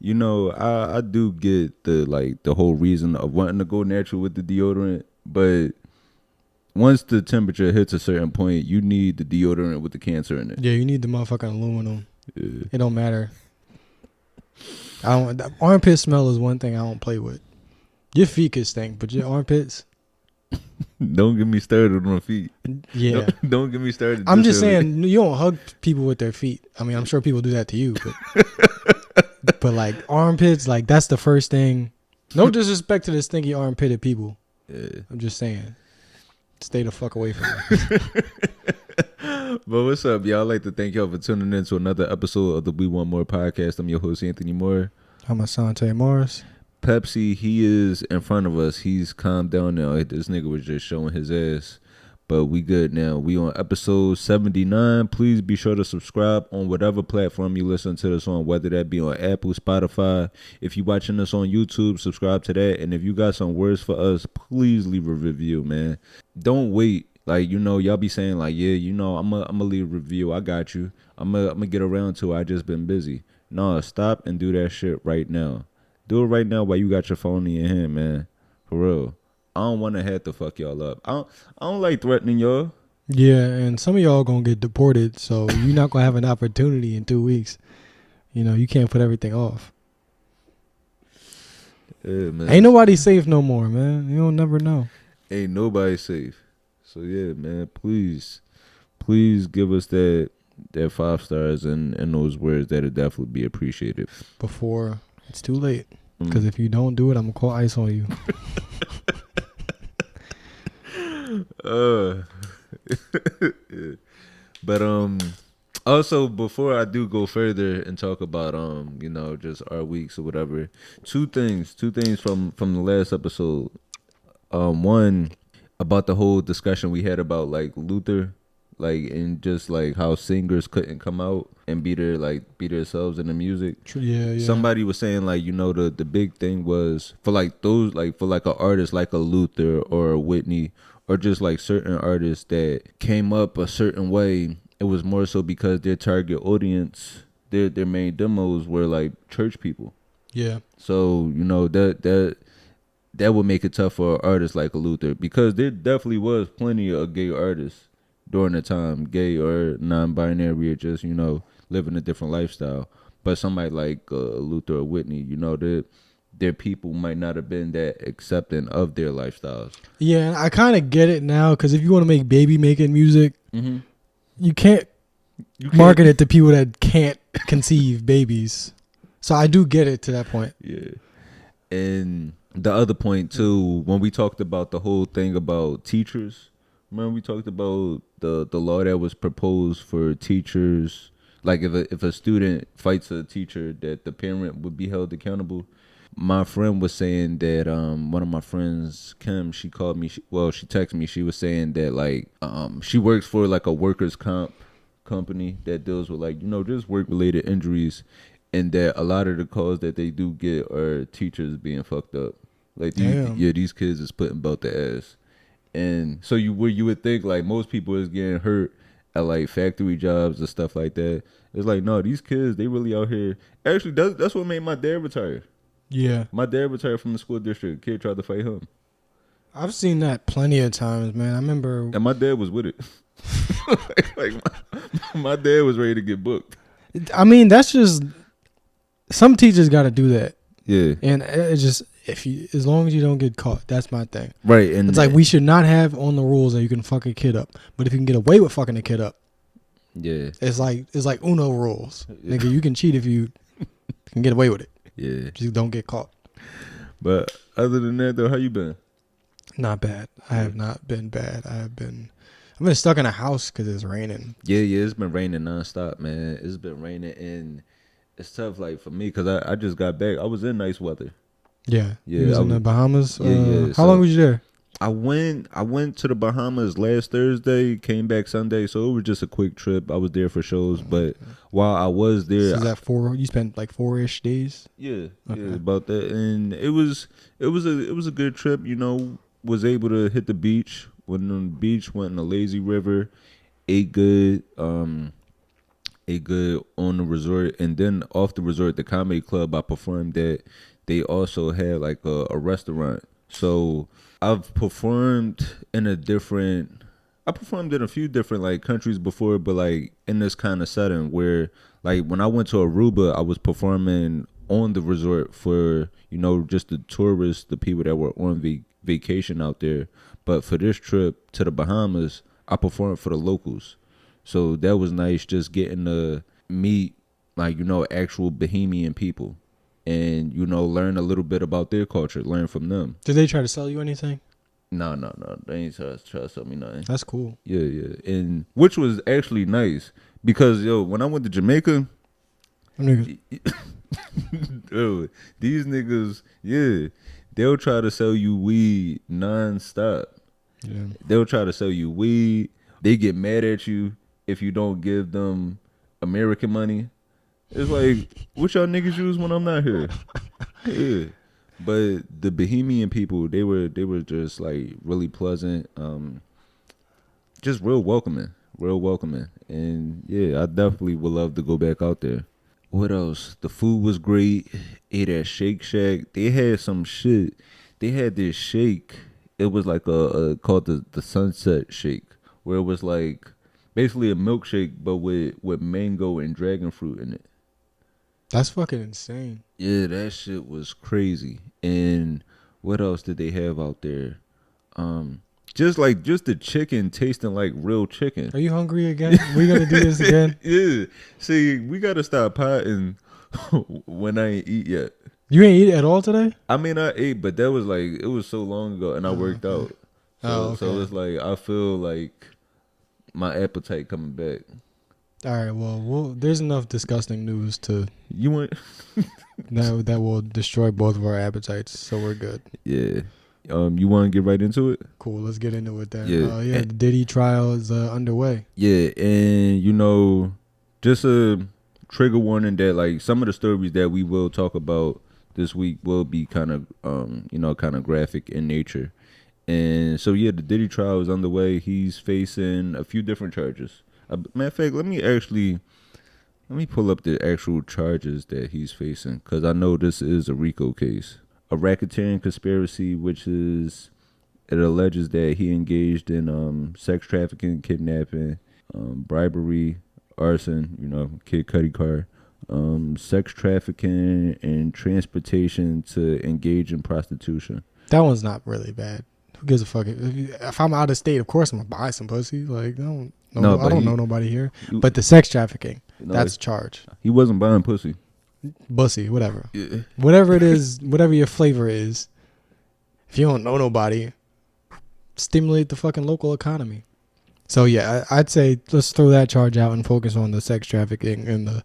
You know, I do get the whole reason of wanting to go natural with the deodorant, but once the temperature hits a certain point, you need the deodorant with the cancer in it. Yeah, you need the motherfucking aluminum. Yeah. It don't matter. The armpit smell is one thing I don't play with. Your feet could stink, but your armpits. Don't get me started on feet. Yeah. Don't get me started. I'm just saying, you don't hug people with their feet. I mean, I'm sure people do that to you, but like armpits, like that's the first thing. No disrespect to the stinky armpitted people. Yeah. I'm just saying, stay the fuck away from me. But what's up, y'all? I'd like to thank y'all for tuning in to another episode of the We Want More podcast. I'm your host, Anthony Moore. I'm Asante Morris. Pepsi, he is in front of us. He's calmed down now. This nigga was just showing his ass. But we good now. We on episode 79. Please be sure to subscribe on whatever platform you listen to this on, whether that be on Apple, Spotify. If you watching this on YouTube, subscribe to that. And if you got some words for us, please leave a review, man. Don't wait. Like, you know, y'all be saying like, yeah, you know, I'm gonna leave a review. I got you. I'm gonna get around to it. I just been busy. No, stop and do that shit right now. Do it right now while you got your phone in your hand, man. For real. I don't want to have to fuck y'all up. I don't like threatening y'all. Yeah, and some of y'all gonna get deported, so you're not gonna have an opportunity in 2 weeks. You know, you can't put everything off. Yeah, man. Ain't nobody safe no more, man. You don't never know. Ain't nobody safe. So yeah, man. Please give us that 5 stars and those words. That'd definitely be appreciated. Before it's too late. Because if you don't do it, I'm going to call ICE on you. But also, before I do go further and talk about you know, just our weeks or whatever, two things from the last episode. One, about the whole discussion we had about like Luther, like, and just like how singers couldn't come out and be themselves in the music. Yeah. Somebody was saying like, you know, the big thing was for like those, like for like an artist like a Luther or a Whitney or just like certain artists that came up a certain way. It was more so because their target audience, their main demos were like church people. Yeah. So, you know, that would make it tough for an artist like a Luther, because there definitely was plenty of gay artists during the time, gay or non-binary, or just, you know, living a different lifestyle. But somebody like Luther or Whitney, you know, their people might not have been that accepting of their lifestyles. Yeah, I kind of get it now, because if you want to make baby making music, you can't market it to people that can't conceive babies. So I do get it to that point. Yeah. And the other point too, when we talked about the whole thing about teachers, remember we talked about the law that was proposed for teachers, like if a student fights a teacher, that the parent would be held accountable. My friend was saying that one of my friends, Kim, she called me, she texted me, she was saying that like she works for like a workers' comp company that deals with like, you know, just work related injuries, and that a lot of the calls that they do get are teachers being fucked up. Like these kids is putting about the ass. And so you would think like most people is getting hurt at like factory jobs and stuff like that. It's like, no, these kids, they really out here. Actually, that's what made my dad retire. Yeah. My dad retired from the school district. Kid tried to fight him. I've seen that plenty of times, man. I remember. And my dad was with it. my dad was ready to get booked. I mean, that's just, some teachers got to do that. Yeah. And it's just, as long as you don't get caught, that's my thing. Right. And it's like, we should not have on the rules that you can fuck a kid up. But if you can get away with fucking a kid up, yeah, it's like Uno rules. Yeah. Nigga, you can cheat if you can get away with it. Yeah. Just don't get caught. But other than that, though, how you been? Not bad. I have not been bad. I've been stuck in a house because it's raining. Yeah, it's been raining nonstop, man. It's been raining, and it's tough, like, for me, because I just got back. I was in nice weather. Yeah. You was in the Bahamas? Yeah. How long was you there? I went to the Bahamas last Thursday, came back Sunday, so it was just a quick trip. I was there for shows, but while I was there, so is that you spent like 4-ish days? Yeah, okay. Yeah, about that, and it was a good trip. You know, was able to hit the beach. Went on the beach, went in the lazy river, ate good. a good on the resort, and then off the resort, the comedy club I performed at, they also had like a restaurant. So I've performed in a different. I performed in a few different like countries before, but like in this kind of setting where like when I went to Aruba, I was performing on the resort for just the tourists, the people that were on vacation out there. But for this trip to the Bahamas, I performed for the locals. So that was nice, just getting to meet like actual Bahamian people, and learn a little bit about their culture, learn from them. Did they try to sell you anything? No, they ain't try to sell me nothing. That's cool. Yeah, and which was actually nice because when I went to Jamaica, yo, these niggas, they'll try to sell you weed nonstop. Yeah, they'll try to sell you weed. They get mad at you if you don't give them American money. It's like, what y'all niggas use when I'm not here? Yeah. But the Bahamian people, they were just like really pleasant, just real welcoming. And yeah, I definitely would love to go back out there. What else? The food was great. Ate at Shake Shack. They had some shit. They had this shake. It was like a called the Sunset Shake, where it was like basically a milkshake but with mango and dragon fruit in it. That's fucking insane. Yeah, that shit was crazy. And what else did they have out there? Just the chicken tasting like real chicken. Are you hungry again? We gonna do this again? Yeah. See, we gotta stop potting when I ain't eat yet. You ain't eat at all today? I mean, I ate, but that was like, it was so long ago, and I worked out. So it's like I feel like my appetite coming back. All right, well, there's enough disgusting news to you want that will destroy both of our appetites, so we're good. Yeah. You want to get right into it? Cool, let's get into it then. Yeah. The Diddy trial is underway. Yeah, and just a trigger warning that like some of the stories that we will talk about this week will be kind of graphic in nature. And so the Diddy trial is underway. He's facing a few different charges. Matter of fact, let me pull up the actual charges that he's facing, because I know this is a RICO case. A racketeering conspiracy, which is, it alleges that he engaged in sex trafficking, kidnapping, bribery, arson, Kid Cudi car, sex trafficking, and transportation to engage in prostitution. That one's not really bad. Who gives a fuck? If I'm out of state, of course I'm gonna buy some pussy. Like, I don't know nobody here. But the sex trafficking, that's a charge. He wasn't buying pussy. Bussy, whatever. Yeah. Whatever it is, whatever your flavor is, if you don't know nobody, stimulate the fucking local economy. So yeah, I'd say let's throw that charge out and focus on the sex trafficking and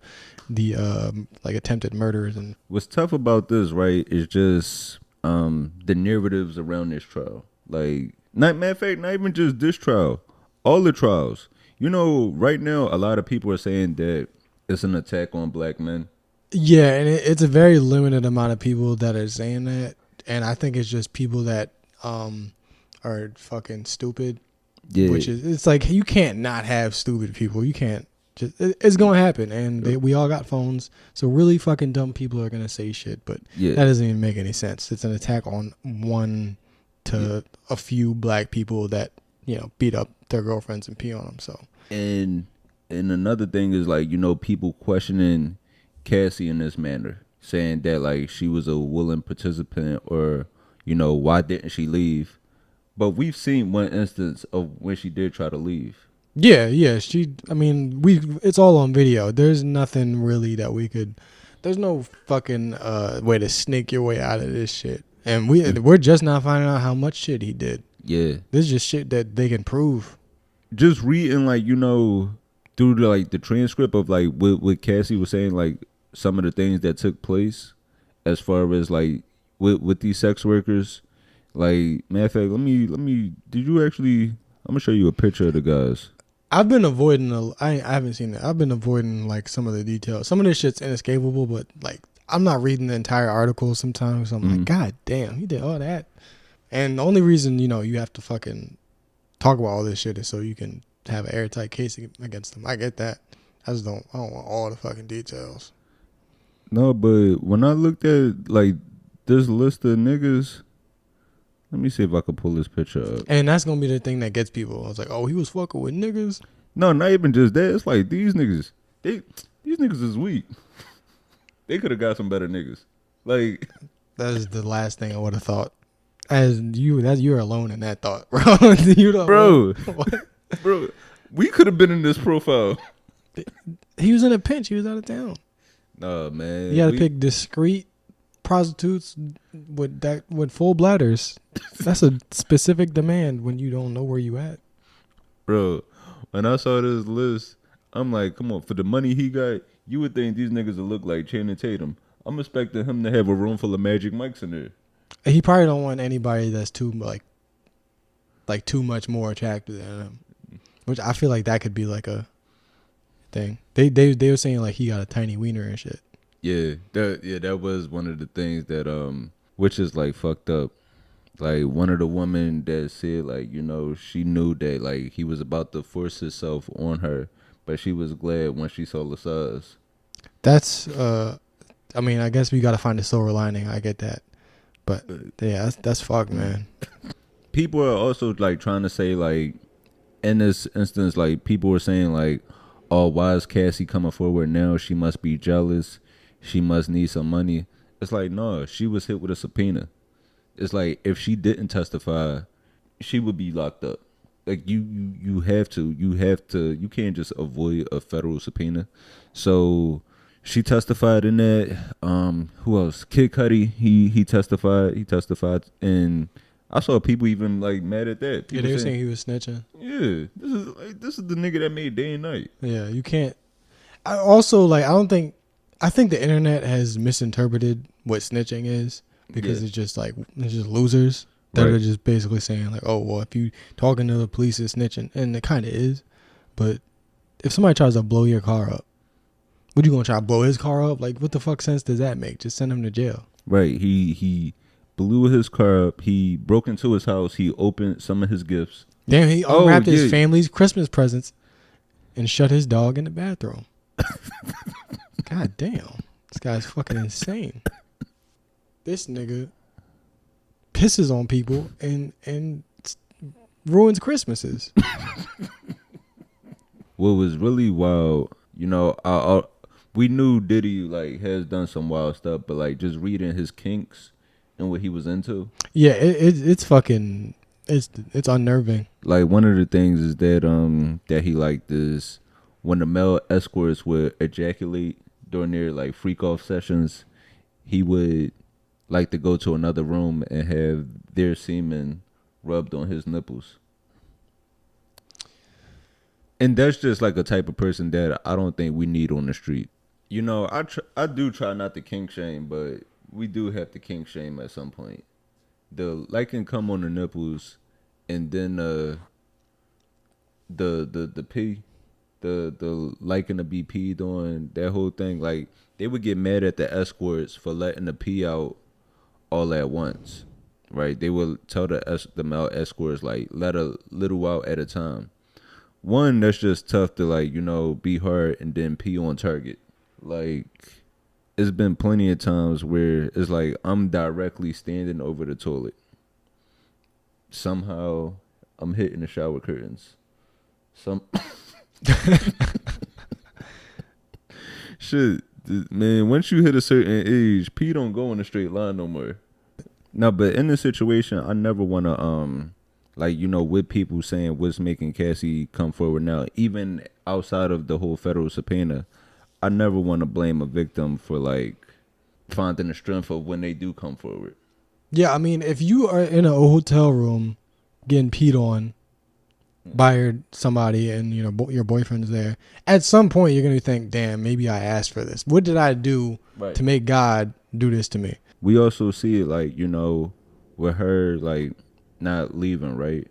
the like attempted murders. And what's tough about this, right, is just the narratives around this trial. Like, matter of fact, not even just this trial, all the trials. Right now, a lot of people are saying that it's an attack on black men. Yeah, and it's a very limited amount of people that are saying that, and I think it's just people that are fucking stupid. Yeah, which is, it's like you can't not have stupid people. You can't just, it's gonna happen, and we all got phones, so really fucking dumb people are gonna say shit, but that doesn't even make any sense. It's an attack on one to a few black people that beat up their girlfriends and pee on them. So and another thing is like people questioning Cassie in this manner, saying that like she was a willing participant, or why didn't she leave? But we've seen one instance of when she did try to leave. Yeah. It's all on video. There's nothing really that we could. There's no fucking way to sneak your way out of this shit. And we're just not finding out how much shit he did. Yeah, this is just shit that they can prove. Just reading through the transcript of like what Cassie was saying, like some of the things that took place as far as like with these sex workers. Like, matter of fact, let me did you actually, I'm gonna show you a picture of the guys. I've been avoiding I haven't seen it. I've been avoiding like some of the details. Some of this shit's inescapable, but like I'm not reading the entire article sometimes. I'm like, God damn, he did all that. And the only reason, you have to fucking talk about all this shit is so you can have an airtight case against them. I get that. I don't want all the fucking details. No, but when I looked at like this list of niggas, let me see if I can pull this picture up. And that's gonna be the thing that gets people. I was like, oh, he was fucking with niggas. No, not even just that. It's like these niggas is weak. They could have got some better niggas. Like that is the last thing I would have thought. You're alone in that thought, bro. You don't bro, we could have been in this profile. He was in a pinch. He was out of town. Nah, man. You got to pick discreet prostitutes with full bladders. That's a specific demand when you don't know where you at. Bro, when I saw this list, I'm like, come on, for the money he got, you would think these niggas would look like Channing Tatum. I'm expecting him to have a room full of Magic Mikes in there. He probably don't want anybody that's too too much more attractive than him, which I feel like that could be like a thing. They were saying like he got a tiny wiener and shit. Yeah, that was one of the things that which is like fucked up. Like one of the women that said like, you know, she knew that like he was about to force himself on her, but she was glad when she saw the size. That's I mean, I guess we got to find a silver lining. I get that. But yeah, that's fucked, man. People are also like trying to say like, in this instance, like people were saying like, oh, why is Cassie coming forward now? She must be jealous. She must need some money. It's like, no, she was hit with a subpoena. It's like if she didn't testify, she would be locked up. Like you have to, you can't just avoid a federal subpoena. So she testified in that. Who else? Kid Cudi. He testified, and I saw people even like mad at that. People they were saying he was snitching. Yeah, this is the nigga that made Day and Night. Yeah, you can't. I also like. I think the internet has misinterpreted what snitching is because it's just losers that are just basically saying like, oh well, if you talking to the police is snitching, and it kind of is. But if somebody tries to blow your car up, what you gonna try to blow his car up? Like, what the fuck sense does that make? Just send him to jail. Right. He blew his car up. He broke into his house. He opened some of his gifts. Damn, he unwrapped his family's Christmas presents and shut his dog in the bathroom. God damn. This guy's fucking insane. This nigga pisses on people and ruins Christmases. What was really wild, you know, we knew Diddy like has done some wild stuff, but like just reading his kinks and what he was into. Yeah, it's fucking it's unnerving. Like one of the things is that he liked is when the male escorts would ejaculate during their like freak off sessions, he would like to go to another room and have their semen rubbed on his nipples. And that's just like a type of person that I don't think we need on the street. You know, I do try not to kink shame, but we do have to kink shame at some point. The liking come on the nipples, and then the pee, the liking to be peed on, that whole thing. Like they would get mad at the escorts for letting the pee out all at once, right? They would tell the male escorts like let a little out at a time. One, that's just tough to like, you know, be hard and then pee on target. Like, it's been plenty of times where it's like I'm directly standing over the toilet. Somehow, I'm hitting the shower curtains. Shit, man, once you hit a certain age, pee don't go in a straight line no more. No, but in this situation, I never want to, like, you know, with people saying what's making Cassie come forward now, even outside of the whole federal subpoena, I never want to blame a victim for like finding the strength of when they do come forward. Yeah, I mean, if you are in a hotel room getting peed on by somebody and you know your boyfriend's there, at some point you're gonna think, damn, maybe I asked for this. What did I do to make God do this to me? We also see it like, you know, with her like not leaving, right?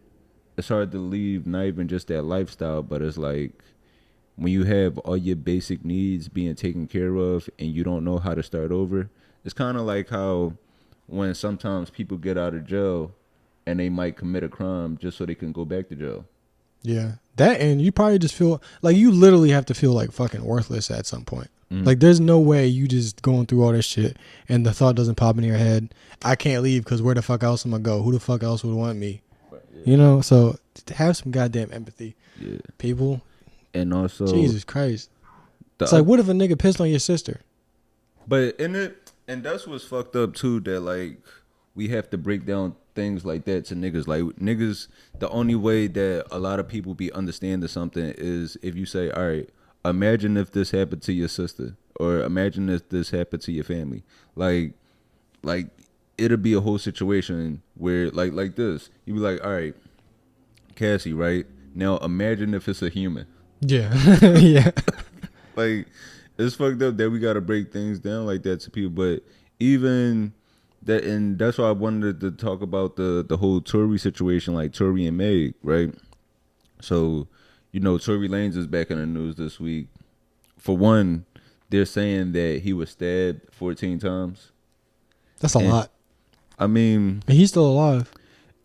It's hard to leave, not even just that lifestyle, but it's like when you have all your basic needs being taken care of and you don't know how to start over. It's kind of like how when sometimes people get out of jail and they might commit a crime just so they can go back to jail. Yeah. That, and you probably just feel like you literally have to feel like fucking worthless at some point. Like there's no way you just going through all this shit and the thought doesn't pop in your head. I can't leave because where the fuck else am I go? Who the fuck else would want me? Yeah. You know, so have some goddamn empathy, people. And also, Jesus Christ, it's like, what if a nigga pissed on your sister? But and that's what's fucked up too. That like we have to break down things like that to niggas. Like niggas, the only way that a lot of people be understanding something is if you say, all right, imagine if this happened to your sister, or imagine if this happened to your family. Like it'll be a whole situation where like this. You be like, all right, Cassie, right? Now imagine if it's a human. Yeah. Yeah. Like it's fucked up that we gotta break things down like that to people. But even that, and that's why I wanted to talk about the whole Tory situation, like Tory and Meg, right? So, you know, Tory Lanez is back in the news this week. For one, they're saying that he was stabbed 14 times. That's a lot. I mean, and he's still alive.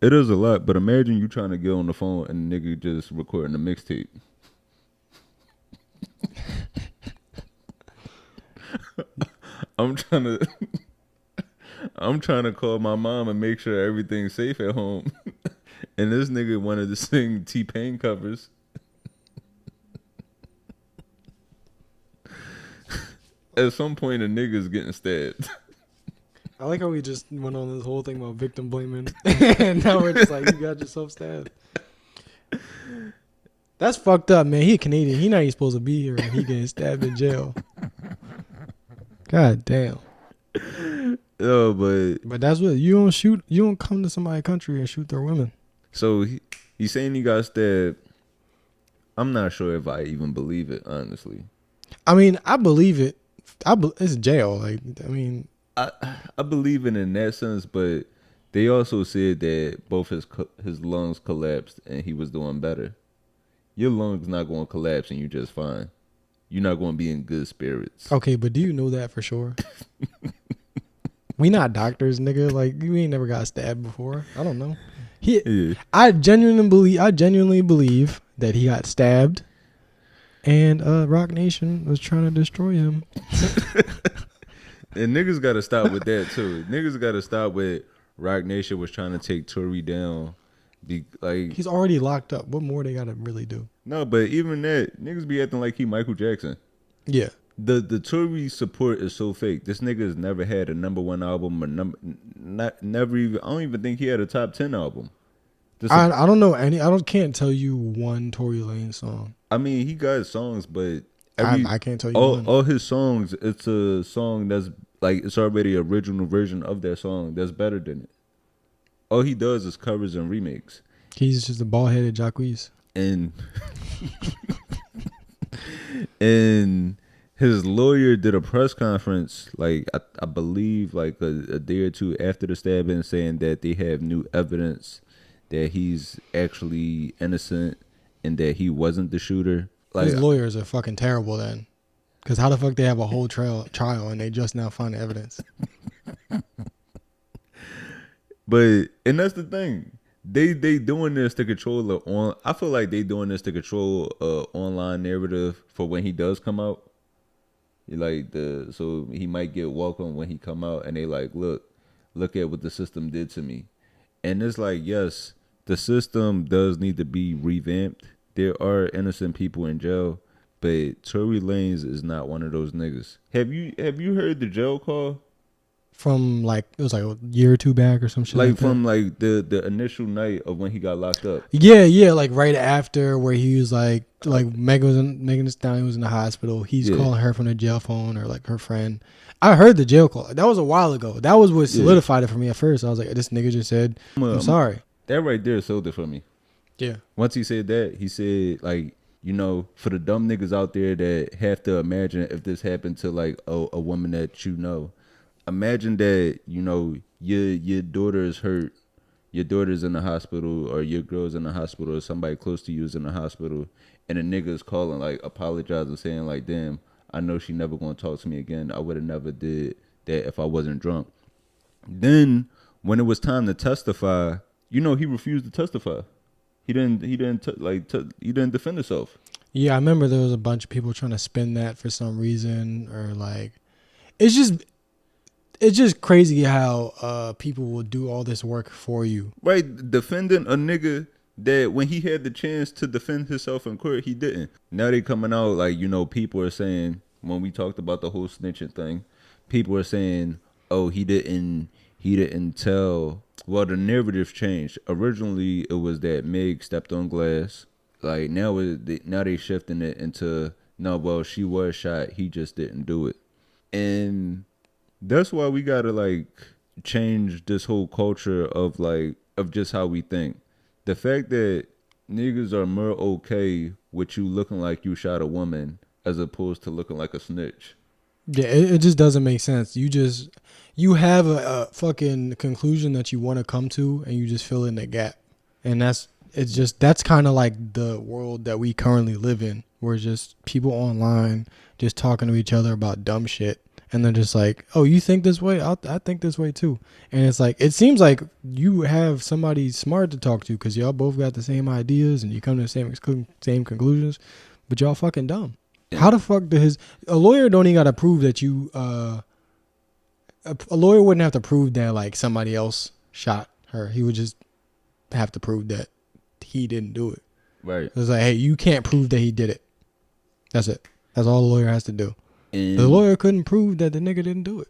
It is a lot, but imagine you trying to get on the phone and the nigga just recording a mixtape. I'm trying to call my mom and make sure everything's safe at home. And this nigga wanted to sing T-Pain covers. At some point, a nigga's getting stabbed. I like how we just went on this whole thing about victim blaming. And now we're just like, you got yourself stabbed. That's fucked up, man. He a Canadian. He not even supposed to be here and he getting stabbed in jail. God damn. Oh, but that's what you don't come to somebody's country and shoot their women. So he's saying he got stabbed. I'm not sure if I even believe it, honestly. I mean, I believe it. It's jail. Like, I mean, I believe it in that sense, but they also said that both his lungs collapsed and he was doing better. Your lungs not going to collapse and you just fine. You're not going to be in good spirits. Okay, but do you know that for sure? We not doctors, nigga. Like, you ain't never got stabbed before. I don't know. I genuinely believe that he got stabbed, and Rock Nation was trying to destroy him. And niggas got to stop with that too. Niggas got to stop with Rock Nation was trying to take Tory down. He's already locked up. What more they got to really do? No, but even that, niggas be acting like he Michael Jackson. Yeah. The Tory support is so fake. This nigga has never had a #1 album or never even. I don't even think he had a top 10 album. I don't know any. Can't tell you one Tory Lanez song. I mean, he got songs, but I can't tell you all his songs. It's a song that's like it's already an original version of that song that's better than it. All he does is covers and remakes. He's just a bald-headed Jacquees. And and his lawyer did a press conference, like I believe, like a day or two after the stabbing, saying that they have new evidence that he's actually innocent and that he wasn't the shooter. Like, his lawyers are fucking terrible then, because how the fuck they have a whole trial and they just now find the evidence? And that's the thing. They doing this to control I feel like they doing this to control online narrative for when he does come out. So he might get welcome when he come out, and they like, look at what the system did to me. And it's like, yes, the system does need to be revamped. There are innocent people in jail, but Tory Lanez is not one of those niggas. Have you heard the jail call? From it was like a year or two back or some shit. Like from like the initial night of when he got locked up. Yeah, like right after where he was like Megan Thee Stallion was in the hospital. He's calling her from the jail phone or like her friend. I heard the jail call. That was a while ago. That was what solidified it for me at first. I was like, this nigga just said, I'm sorry. That right there sold it for me. Yeah. Once he said that, he said like, you know, for the dumb niggas out there that have to imagine if this happened to like a woman that you know. Imagine that, you know, your daughter is hurt, your daughter's in the hospital, or your girl's in the hospital, or somebody close to you is in the hospital, and a nigga is calling, like, apologizing, saying, like, damn, I know she never gonna talk to me again. I would have never did that if I wasn't drunk. Then, when it was time to testify, you know, he refused to testify. He didn't defend himself. Yeah, I remember there was a bunch of people trying to spin that for some reason, or like, it's just crazy how people will do all this work for you. Right, defending a nigga that when he had the chance to defend himself in court, he didn't. Now they coming out like, people are saying, when we talked about the whole snitching thing, people are saying, oh, he didn't tell. Well, the narrative changed. Originally, it was that Meg stepped on glass. Like now they shifting it into, no, well, she was shot, he just didn't do it. And that's why we gotta like change this whole culture of just how we think. The fact that niggas are more okay with you looking like you shot a woman as opposed to looking like a snitch. Yeah, it just doesn't make sense. You have a fucking conclusion that you want to come to, and you just fill in the gap. And that's kind of like the world that we currently live in, where it's just people online just talking to each other about dumb shit. And they're just like, oh, you think this way? I think this way too. And it's like, it seems like you have somebody smart to talk to because y'all both got the same ideas and you come to the same conclusions, but y'all fucking dumb. Yeah. How the fuck a lawyer don't even got to prove that a lawyer wouldn't have to prove that like somebody else shot her. He would just have to prove that he didn't do it. Right. It's like, hey, you can't prove that he did it. That's it. That's all the lawyer has to do. And the lawyer couldn't prove that the nigga didn't do it.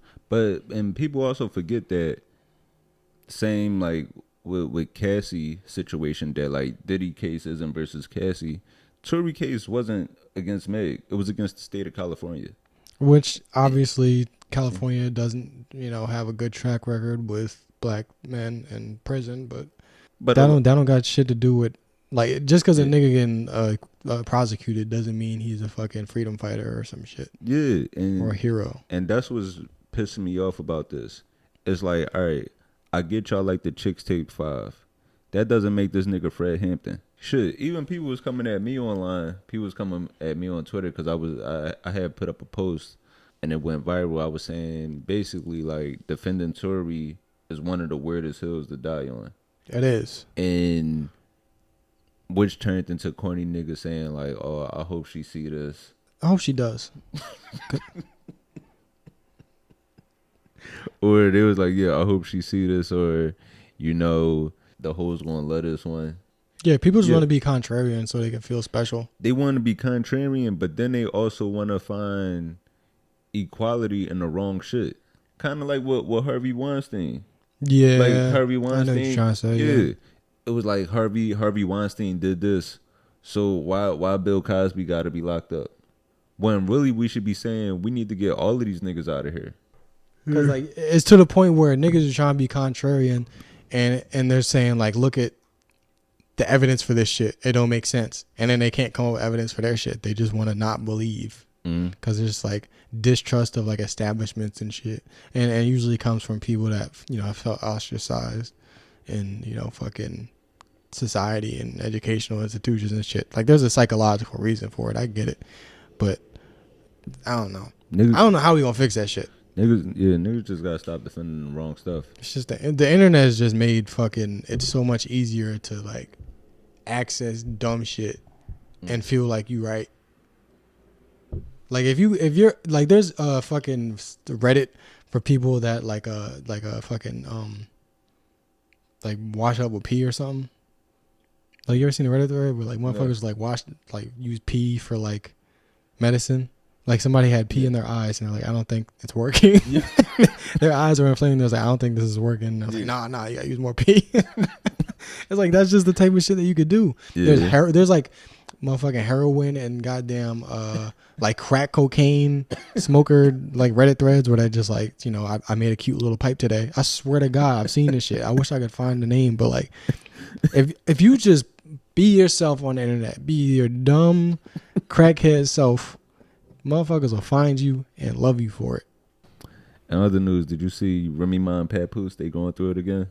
And people also forget that same like with Cassie situation, that like Diddy case isn't versus Cassie. Tory case wasn't against Meg. It was against the state of California. Which obviously California doesn't, have a good track record with black men in prison, but that don't got shit to do with, like, just because a nigga getting prosecuted doesn't mean he's a fucking freedom fighter or some shit. Yeah. Or a hero. And that's what's pissing me off about this. It's like, all right, I get y'all like the Chicks Tape 5. That doesn't make this nigga Fred Hampton. Shit, even people was coming at me online. People was coming at me on Twitter because I had put up a post and it went viral. I was saying basically like defending Tory is one of the weirdest hills to die on. It is. And which turned into corny niggas saying like, oh, I hope she see this. I hope she does. Or they was like, yeah, I hope she see this, or the hoes gonna love this one. Yeah, people just want to be contrarian so they can feel special. They want to be contrarian, but then they also want to find equality in the wrong shit. Kind of like what Harvey Weinstein. Yeah. Like Harvey Weinstein. I know what you're trying to say, yeah. It was like Harvey Weinstein did this, so why Bill Cosby got to be locked up? When really we should be saying we need to get all of these niggas out of here. Because like it's to the point where niggas are trying to be contrarian, and they're saying like, look at the evidence for this shit. It don't make sense, and then they can't come up with evidence for their shit. They just want to not believe because there's like distrust of like establishments and shit, and it usually comes from people that have felt ostracized in fucking society and educational institutions and shit. Like there's a psychological reason for it. I get it, but I don't know. I don't know how we gonna fix that shit. Niggas just gotta stop defending the wrong stuff. It's just the internet has just made it's so much easier to like access dumb shit and feel like you right. Like if you're like, there's a fucking Reddit for people that like a fucking like wash up with pee or something. Like you ever seen a Reddit thread where like motherfuckers use pee for like medicine? Like somebody had pee in their eyes and they're like, I don't think it's working. Yeah. Their eyes are inflamed. They're like, I don't think this is working. And I was like, nah, you gotta use more pee. It's like, that's just the type of shit that you could do. Yeah. There's like motherfucking heroin and goddamn like crack cocaine smoker like Reddit threads where they just like, I made a cute little pipe today. I swear to God, I've seen this shit. I wish I could find the name, but like if you just be yourself on the internet, be your dumb crackhead self, motherfuckers will find you and love you for it. In other news, did you see Remy Ma and Papoose? They going through it again?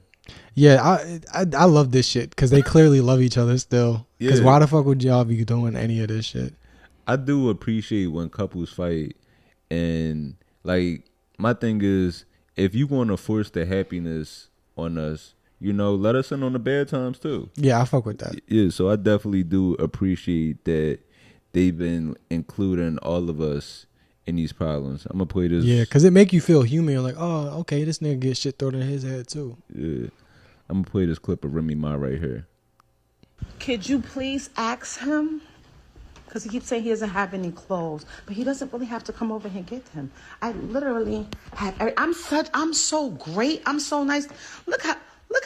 Yeah, I love this shit because they clearly love each other still. Because why the fuck would y'all be doing any of this shit? I do appreciate when couples fight, and like my thing is, if you want to force the happiness on us, let us in on the bad times too. Yeah, I fuck with that. Yeah, so I definitely do appreciate that they've been including all of us in these problems. I'm gonna play this. Yeah, because it make you feel human. You're like, oh, okay, this nigga gets shit thrown in his head too. Yeah, I'm gonna play this clip of Remy Ma right here. Could you please ask him? Because he keeps saying he doesn't have any clothes, but he doesn't really have to come over here and get them. I literally have. I'm so great. I'm so nice. Look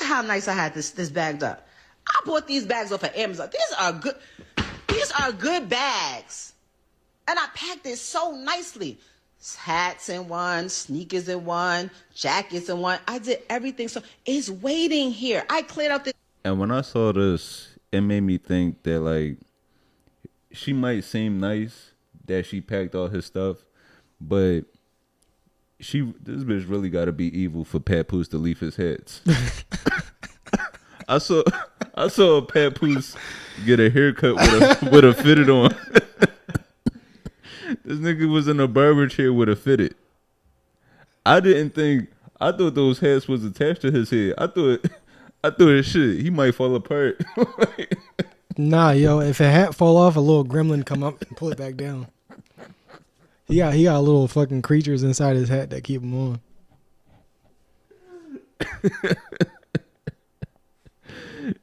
how nice I had this bagged up. I bought these bags off of Amazon. These are good bags, and I packed it so nicely. Hats in one, sneakers in one, jackets in one. I did everything. So it's waiting here. I cleared out the. And when I saw this, it made me think that like, she might seem nice that she packed all his stuff, but this bitch really got to be evil for Papoose to leave his hats. I saw Papoose get a haircut with a fitted on. This nigga was in a barber chair with a fitted. I thought those hats was attached to his head. I thought shit, he might fall apart. Nah, yo, if a hat fall off, a little gremlin come up and pull it back down. He got little fucking creatures inside his hat that keep him on.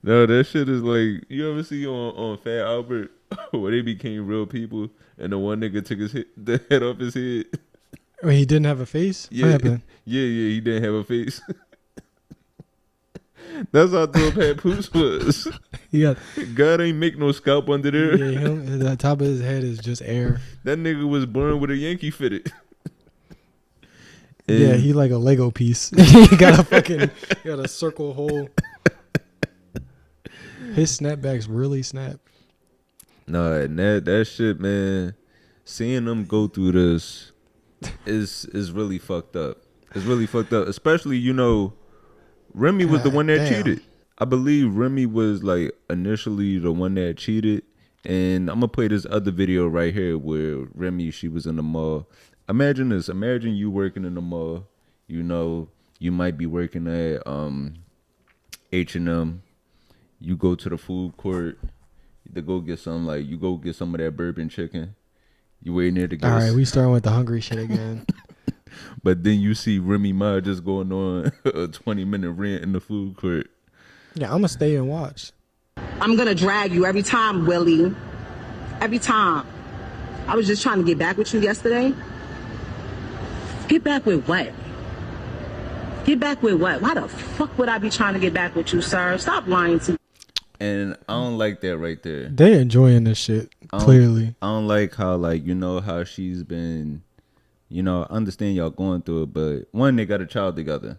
No, that shit is like, you ever see on Fat Albert where they became real people and the one nigga took the head off his head? Wait, he didn't have a face? Yeah, what happened? Yeah, he didn't have a face. That's how dope Papoose was. God ain't make no scalp under there. Yeah, the top of his head is just air. That nigga was born with a Yankee fitted. Yeah, he like a Lego piece. He got a circle hole. His snapbacks really snap. No, and that shit, man. Seeing them go through this is really fucked up. It's really fucked up, especially Remy was the one that cheated. I believe Remy was like initially the one that cheated. And I'm gonna play this other video right here where Remy, she was in the mall. Imagine this. Imagine you working in the mall. You might be working at H&M. You go to the food court to go get some of that bourbon chicken. You waiting there to get. All right, we starting with the hungry shit again. But then you see Remy Ma just going on a 20-minute rant in the food court. Yeah, I'm going to stay and watch. I'm going to drag you every time, Willie. Every time. I was just trying to get back with you yesterday. Get back with what? Get back with what? Why the fuck would I be trying to get back with you, sir? Stop lying to me. And I don't like that right there. They enjoying this shit, clearly. I don't like how, how she's been... I understand y'all going through it, but one, they got a child together.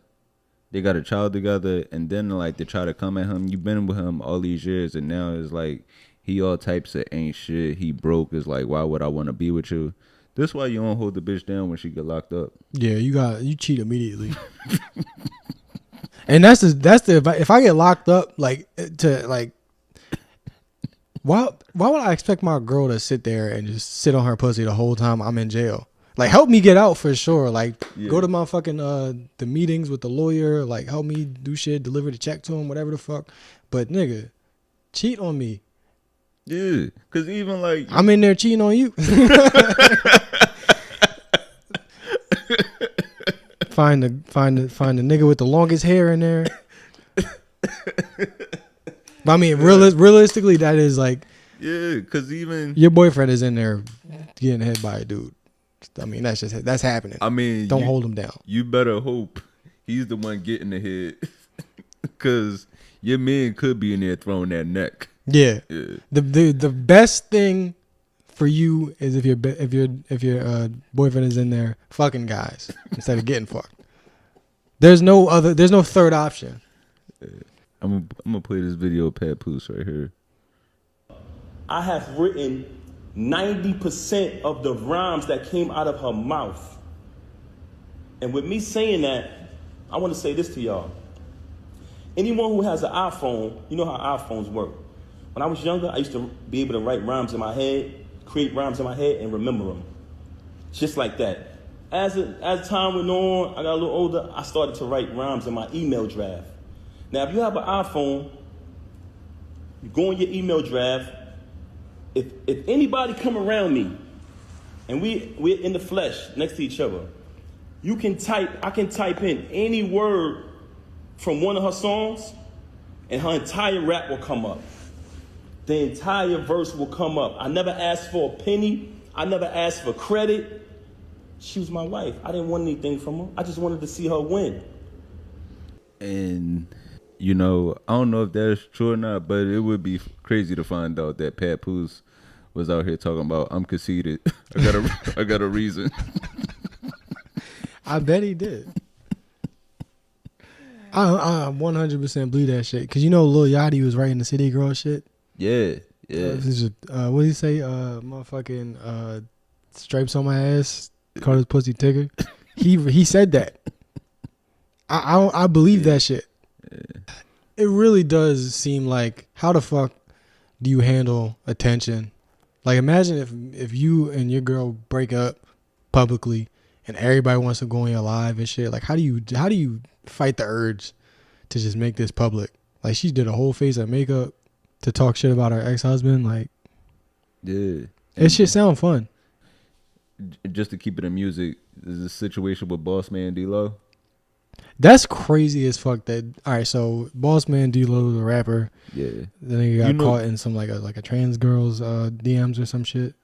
And then they try to come at him. You've been with him all these years, and now it's like he all types of ain't shit. He broke. It's like, why would I want to be with you? This why you don't hold the bitch down when she get locked up. Yeah, you cheat immediately. And that's the if I get locked up, why would I expect my girl to sit there and just sit on her pussy the whole time I'm in jail? Like, help me get out for sure. Like, go to my fucking the meetings with the lawyer. Like, help me do shit, deliver the check to him, whatever the fuck. But nigga, cheat on me. Yeah, cause even I'm in there cheating on you. Find the nigga with the longest hair in there. But I mean, realistically, that is like, yeah, cause even your boyfriend is in there getting hit by a dude. I mean, that's happening. I mean, don't hold him down. You better hope he's the one getting the hit, cause your man could be in there throwing that neck. Yeah. The best thing for you is if your boyfriend is in there fucking guys instead of getting fucked. There's no third option. I'm gonna play this video of Papoose right here. I have written 90% of the rhymes that came out of her mouth. And with me saying that, I want to say this to y'all. Anyone who has an iPhone, you know how iPhones work. When I was younger, I used to be able to write rhymes in my head, create rhymes in my head, and remember them. Just like that. As time went on, I got a little older, I started to write rhymes in my email draft. Now, if you have an iPhone, you go in your email draft. If anybody come around me, and we're in the flesh next to each other, I can type in any word from one of her songs, and her entire rap will come up. The entire verse will come up. I never asked for a penny. I never asked for credit. She was my wife. I didn't want anything from her. I just wanted to see her win. And, you know, I don't know if that's true or not, but it would be crazy to find out that Papoose was out here talking about, I'm conceited. I got a reason. I bet he did. I 100% believe that shit. Because you know Lil Yachty was writing the City Girl shit? Yeah. What did he say? Motherfucking stripes on my ass, call his pussy tigger. He said that. I believe that shit. Yeah. It really does seem like, how the fuck do you handle attention? Like, imagine if you and your girl break up publicly and everybody wants to go on your live and shit. Like, how do you fight the urge to just make this public? Like, she did a whole face of makeup to talk shit about her ex-husband. Like, yeah, it shit sound fun. Just to keep it in music, there's a situation with Bossman Dlow. That's crazy as fuck. That all right. So Bossman Dlow, the rapper, yeah, then he got caught in some like a trans girl's DMs or some shit.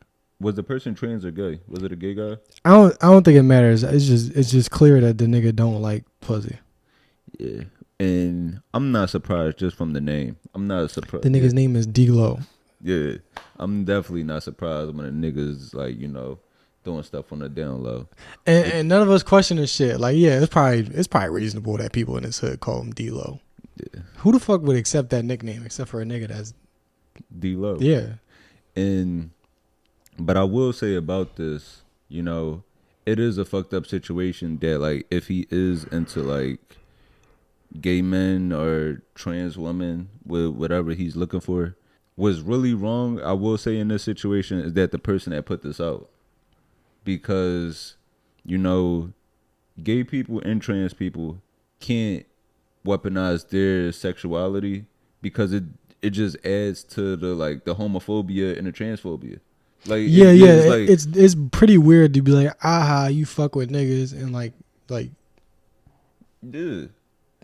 Was the person trans or gay? Was it a gay guy? I don't think it matters. It's just clear that the nigga don't like pussy. Yeah, and I'm not surprised just from the name. I'm not surprised. The nigga's name is Dlow. Yeah, I'm definitely not surprised when a nigga's like, you know, doing stuff on the down low. And none of us question this shit. Like, yeah, it's probably reasonable that people in this hood call him Dlow. Yeah. Who the fuck would accept that nickname except for a nigga that's Dlow? Yeah. But I will say about this, you know, it is a fucked up situation that, like, if he is into like gay men or trans women with whatever he's looking for, what's really wrong, I will say in this situation, is that the person that put this out. Because, you know, gay people and trans people can't weaponize their sexuality because it just adds to the homophobia and the transphobia. Like, it's pretty weird to be like, aha, you fuck with niggas, and like yeah.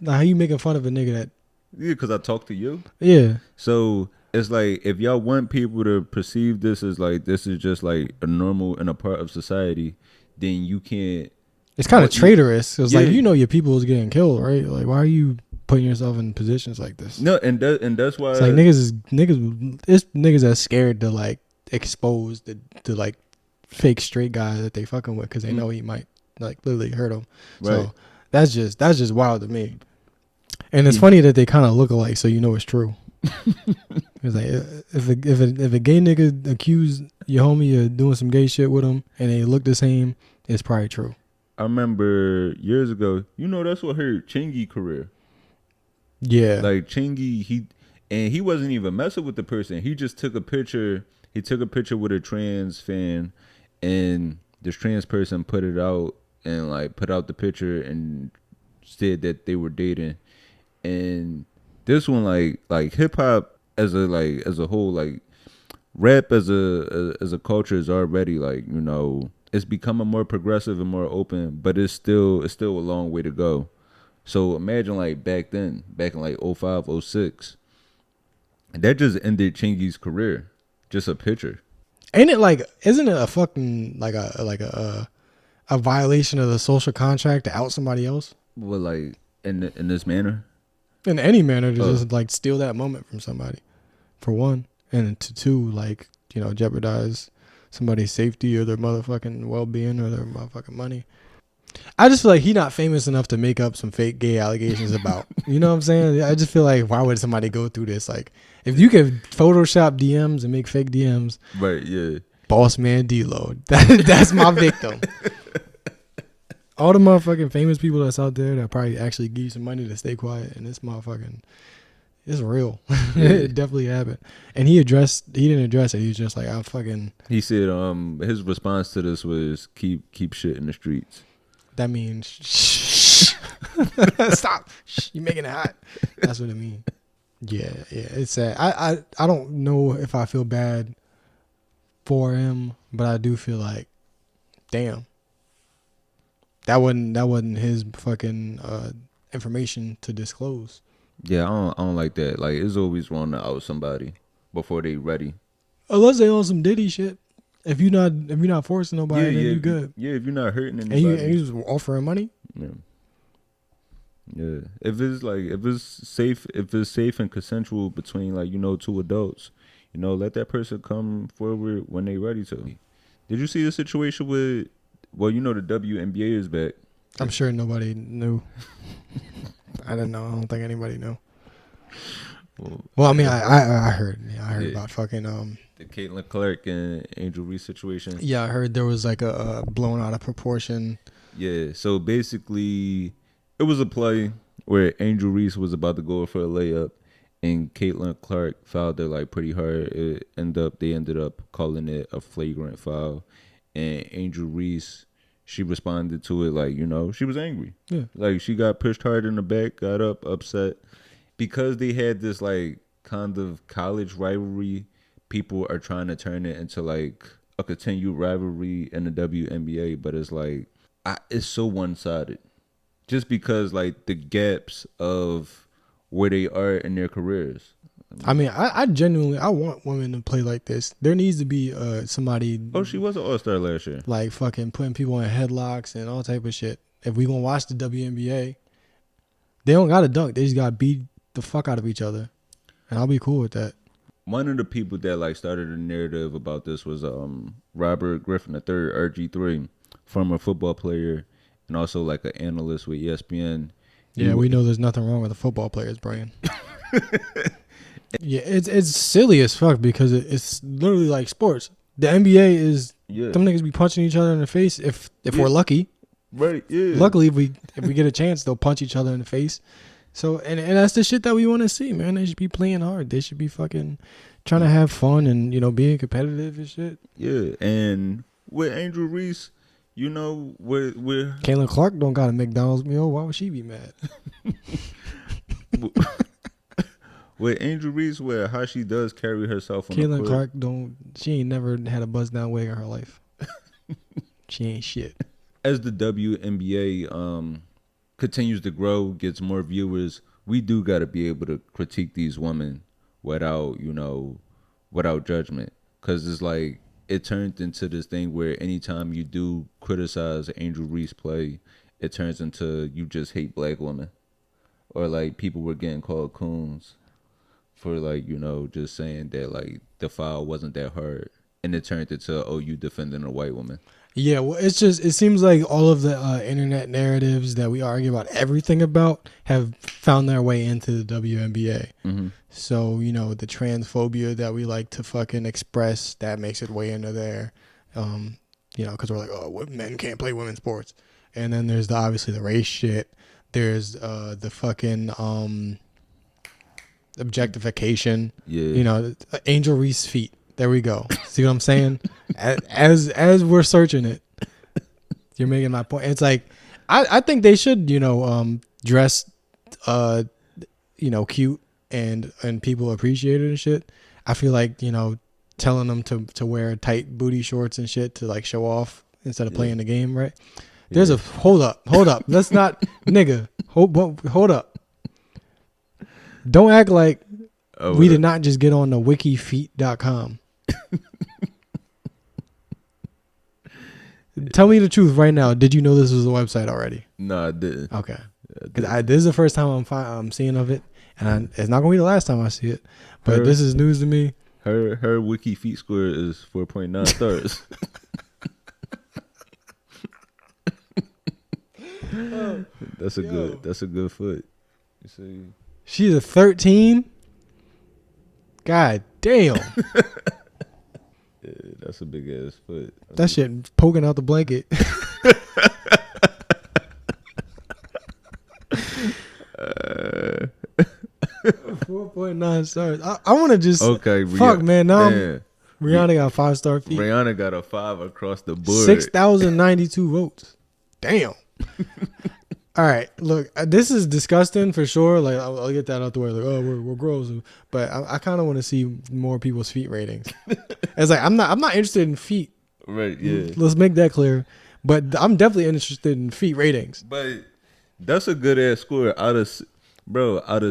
Now, how you making fun of a nigga that? Yeah, because I talk to you. Yeah. So it's like, if y'all want people to perceive this as like this is just like a normal and a part of society, then you can't. It's kind of traitorous. It's like, you know, your people is getting killed, right? Like, why are you putting yourself in positions like this? No, and that's why it's like niggas that's scared to like expose to like fake straight guy that they fucking with because they know he might like literally hurt them. Right. So that's just wild to me. And it's funny that they kind of look alike, so you know it's true. It's like if a gay nigga accuse your homie of doing some gay shit with him and they look the same, it's probably true. I remember years ago, you know, that's what hurt Chingy's career. Yeah, like Chingy, he wasn't even messing with the person. He just took a picture. He took a picture with a trans fan, and this trans person put it out and like put out the picture and said that they were dating. And this one, like hip hop as a whole, like rap as a culture is already like, you know, it's becoming more progressive and more open, but it's still a long way to go. So imagine like back in like 05, 06, that just ended Chingy's career. Just a picture. Isn't it a fucking like a violation of the social contract to out somebody else? Well, like in this manner? In any manner, to just like steal that moment from somebody, for one, and to two, like, you know, jeopardize somebody's safety or their motherfucking well-being or their motherfucking money. I just feel like he's not famous enough to make up some fake gay allegations about. You know what I'm saying? I just feel like, why would somebody go through this? Like, if you could Photoshop DMs and make fake DMs, right? Yeah. Bossman Dlow, that's my victim. All the motherfucking famous people that's out there that probably actually give you some money to stay quiet, and this motherfucking, it's real. It definitely happened. And he didn't address it. He was just like, I'm fucking. He said, his response to this was keep shit in the streets. That means shh. Stop. Shh, you making it hot. That's what I mean. Yeah, it's sad. I don't know if I feel bad for him, but I do feel like, damn, that wasn't his fucking information to disclose. Yeah, I don't like that. Like, it's always wrong to out somebody before they ready. Unless they on some Diddy shit. If you're not forcing nobody, then you good. Yeah, if you're not hurting anybody. And you just offering money. Yeah. Yeah. If it's safe and consensual between, like, you know, two adults, you know, let that person come forward when they ready to. Did you see the situation with, well, you know, the WNBA is back. I'm sure nobody knew. I didn't know. I don't think anybody knew. Well, I mean, I heard. Yeah, I heard about fucking the Caitlin Clark and Angel Reese situation. Yeah, I heard there was like a blown out of proportion. Yeah, so basically, it was a play where Angel Reese was about to go for a layup, and Caitlin Clark fouled her like pretty hard. They ended up calling it a flagrant foul, and Angel Reese, she responded to it like, you know, she was angry. Yeah, like she got pushed hard in the back, got up, upset, because they had this like kind of college rivalry. People are trying to turn it into like a continued rivalry in the WNBA, but it's like it's so one-sided. Just because like the gaps of where they are in their careers. I mean, I genuinely want women to play like this. There needs to be somebody. Oh, she was an all-star last year. Like fucking putting people in headlocks and all type of shit. If we gonna watch the WNBA, they don't gotta dunk. They just gotta beat the fuck out of each other, and I'll be cool with that. One of the people that like started a narrative about this was Robert Griffin III, RG3, former football player and also like an analyst with ESPN. Yeah, we know there's nothing wrong with a football player's brain. Yeah, it's silly as fuck because it's literally like sports. The NBA is them niggas be punching each other in the face if we're lucky. Right, yeah. Luckily, if we get a chance, they'll punch each other in the face. So and that's the shit that we want to see, man. They should be playing hard. They should be fucking trying to have fun and, you know, being competitive and shit. Yeah, and with Angel Reese, you know, with Caitlin Clark don't got a McDonald's meal. Why would she be mad? With Angel Reese, where how she does carry herself on Caitlin the court. Clark she ain't never had a buzz down wig in her life. She ain't shit. As the WNBA continues to grow, gets more viewers, we do got to be able to critique these women without judgment, because it's like it turned into this thing where anytime you do criticize Angel Reese play, it turns into you just hate black women, or like people were getting called coons for like, you know, just saying that like the foul wasn't that hard, and it turned into, oh, you defending a white woman. Yeah, well, it seems like all of the internet narratives that we argue about everything about have found their way into the WNBA. Mm-hmm. So, you know, the transphobia that we like to fucking express, that makes it way into there. You know, because we're like, oh, men can't play women's sports. And then there's obviously the race shit. There's the fucking objectification. Yeah. You know, Angel Reese feet. There we go. See what I'm saying? As we're searching it, you're making my point. It's like I think they should, you know, dress, you know, cute and people appreciate it and shit. I feel like, you know, telling them to wear tight booty shorts and shit to like show off instead of playing the game, right? There's a hold up. Let's not nigga. Hold up. Don't act like we did not just get on the wikifeet.com. Tell me the truth right now. Did you know this was a website already? No, I didn't. Okay. Because this is the first time I'm seeing of it. And it's not going to be the last time I see it. But this is news to me. Her wiki feet score is 4.9 stars. That's a good foot. You see? She's a 13. God damn. Yeah, that's a big ass foot. That shit poking out the blanket. 4.9 stars. I want to just fuck, man. Now Rihanna got 5-star feet. Rihanna got a 5 across the board. 6,092 votes. Damn. All right, look, this is disgusting for sure. Like, I'll get that out the way. Like, oh, we're gross, but I kind of want to see more people's feet ratings. It's like I'm not interested in feet. Right. Yeah. Let's make that clear. But I'm definitely interested in feet ratings. But that's a good ass score out of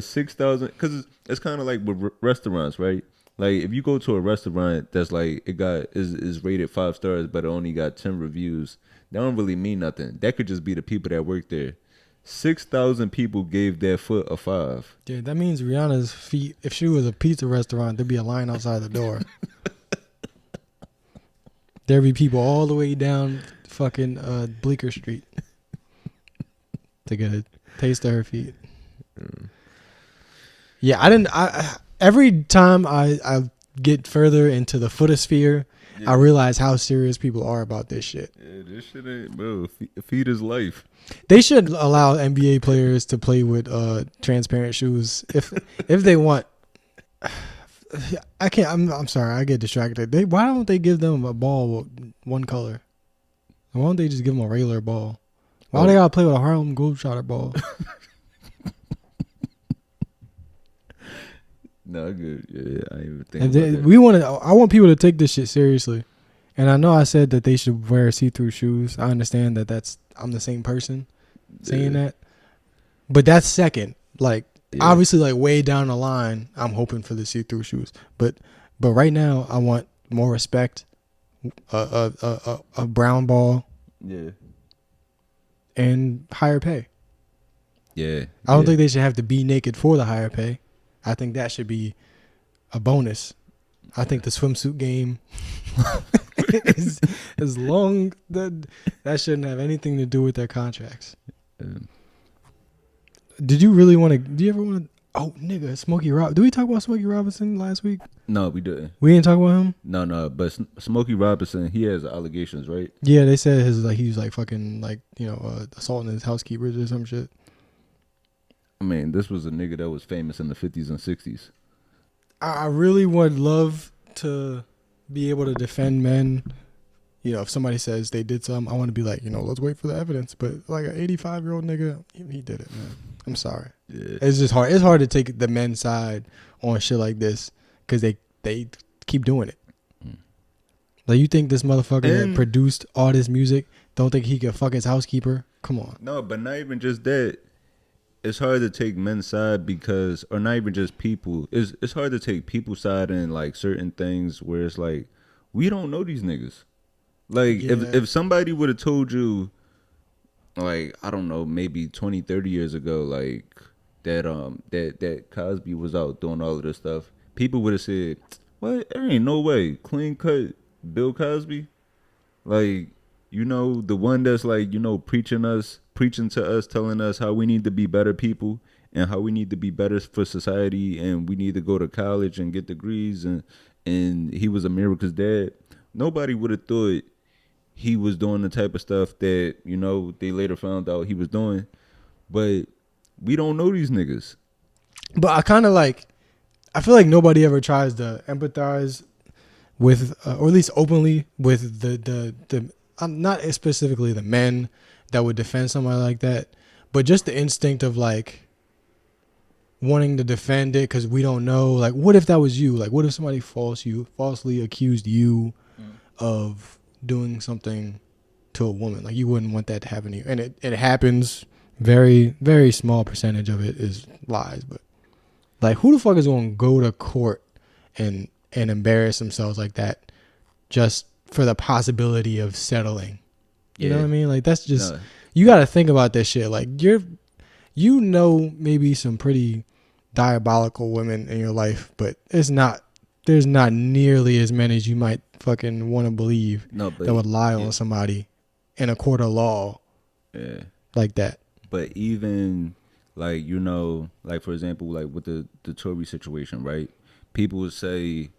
6,000. Because it's kind of like with restaurants, right? Like if you go to a restaurant that's like is rated 5 stars, but it only got 10 reviews, that don't really mean nothing. That could just be the people that work there. 6,000 people gave that foot a 5. Yeah, that means Rihanna's feet. If she was a pizza restaurant, there'd be a line outside the door. There'd be people all the way down fucking Bleecker Street to get a taste of her feet. Yeah, I every time I get further into the footosphere, I realize how serious people are about this shit. Yeah, this shit ain't, bro. Feet is life. They should allow NBA players to play with transparent shoes if they want. I can't. I'm sorry. I get distracted. Why don't they give them a ball with one color? Why don't they just give them a regular ball? Why do they gotta play with a Harlem Globetrotter ball? No, good. Yeah, I didn't even think about that. I want people to take this shit seriously. And I know I said that they should wear see-through shoes. I understand that I'm the same person saying that. But that's second. Like, obviously, like, way down the line, I'm hoping for the see-through shoes. But right now, I want more respect, a brown ball, and higher pay. Yeah. I don't think they should have to be naked for the higher pay. I think that should be a bonus. I think the swimsuit game is long. That shouldn't have anything to do with their contracts. Did you really want to? Do you ever want to? Oh, nigga, Smokey Rob. Did we talk about Smokey Robinson last week? No, we didn't. We didn't talk about him. No. But Smokey Robinson, he has allegations, right? Yeah, they said he was like fucking like assaulting his housekeepers or some shit. I mean, this was a nigga that was famous in the 50s and 60s. I really would love to be able to defend men. If somebody says they did something, I want to be like, let's wait for the evidence. But like an 85-year-old nigga, he did it, man. I'm sorry. Yeah. It's just hard. It's hard to take the men's side on shit like this because they keep doing it. Like, you think this motherfucker that produced all this music don't think he could fuck his housekeeper? Come on. No, but not even just that. It's hard to take men's side because, or not even just people. It's hard to take people's side in like certain things where it's like, we don't know these niggas. Like if somebody would have told you, like, I don't know, maybe 20, 30 years ago, like that Cosby was out doing all of this stuff, people would have said, what? There ain't no way. Clean cut Bill Cosby? Like, the one that's like, preaching to us, telling us how we need to be better people and how we need to be better for society and we need to go to college and get degrees and he was America's dad. Nobody would have thought he was doing the type of stuff that, they later found out he was doing. But we don't know these niggas. But I feel like nobody ever tries to empathize with, or at least openly with the not specifically the men that would defend somebody like that, but just the instinct of like wanting to defend it because we don't know. Like, what if that was you? Like, what if somebody falsely accused you of doing something to a woman? Like, you wouldn't want that to happen to you, and it happens. Very, very small percentage of it is lies, but like, who the fuck is going to go to court and embarrass themselves like that just for the possibility of settling? You know what I mean? Like, that's just, you got to think about this shit. Like, maybe some pretty diabolical women in your life, but there's not nearly as many as you might fucking want to believe that would lie on somebody in a court of law like that. But even like, like, for example, like with the Tory situation, right? People would say,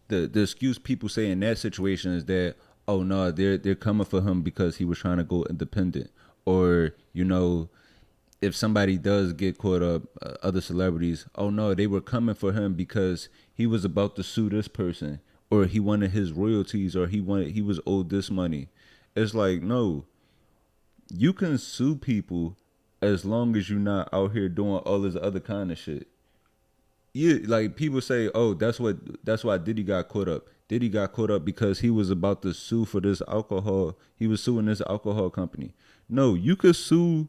the excuse people say in that situation is that, oh no, they're coming for him because he was trying to go independent. Or, if somebody does get caught up, other celebrities, oh no, they were coming for him because he was about to sue this person, or he wanted his royalties, or he was owed this money. It's like, no, you can sue people as long as you're not out here doing all this other kind of shit. Yeah, like people say, oh, that's why Diddy got caught up. Diddy got caught up because he was about to sue for this alcohol. He was suing this alcohol company. No, you could sue